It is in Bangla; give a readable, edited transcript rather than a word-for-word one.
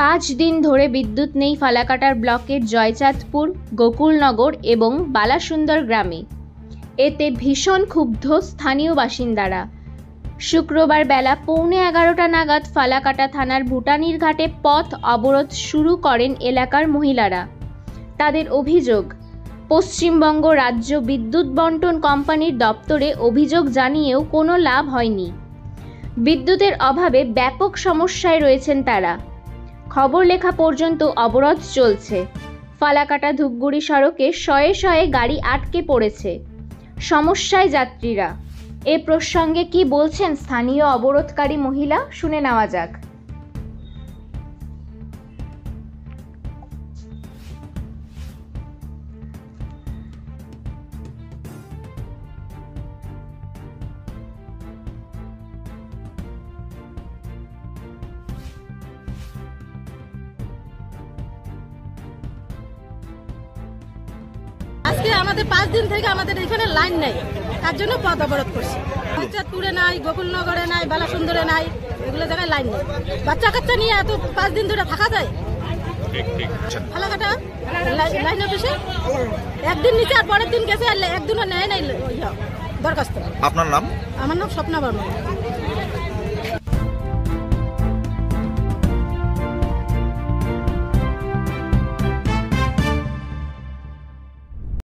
5 দিন ধরে বিদ্যুৎ নেই ফালাকাটার ব্লকের জয়চাঁদপুর, গোকুলনগর এবং বালাসুন্দর গ্রামে। এতে ভীষণ ক্ষুব্ধ স্থানীয় বাসিন্দারা। শুক্রবার বেলা 11:15 নাগাদ ফালাকাটা থানার ভুটানির ঘাটে পথ অবরোধ শুরু করেন এলাকার মহিলারা। তাদের অভিযোগ, পশ্চিমবঙ্গ রাজ্য বিদ্যুৎ বন্টন কোম্পানির দপ্তরে অভিযোগ জানিয়েও কোনো লাভ হয়নি। বিদ্যুতের অভাবে ব্যাপক সমস্যায় রয়েছেন তারা। খবর লেখা পর্যন্ত অবরোধ চলছে। ফালাকাটা ধূপগুড়ি সড়কে শয়ে শয়ে গাড়ি আটকে পড়েছে। সমস্যায় যাত্রীরা। এ প্রসঙ্গে কি বলছেন স্থানীয় অবরোধকারী মহিলা, শুনে নেওয়া যাক। আজকে আমাদের 5 দিন থেকে আমাদের এখানে লাইন নেই, তার জন্য পথ অবরোধ করছি। জয়চাঁদপুরে নাই, গোকুলনগরে নাই, বালাসুন্দরে নাই, এগুলো জায়গায় লাইন নেই। বাচ্চা কাচ্চা নিয়ে এত 5 দিন ধরে থাকা যায়? ফালাকাটা লাইন অফিসে একদিন নিচে আর পরের দিন গেছে, একদিনও নেয় নাই দরখাস্ত। আপনার নাম? আমার নাম স্বপ্না বর্মন।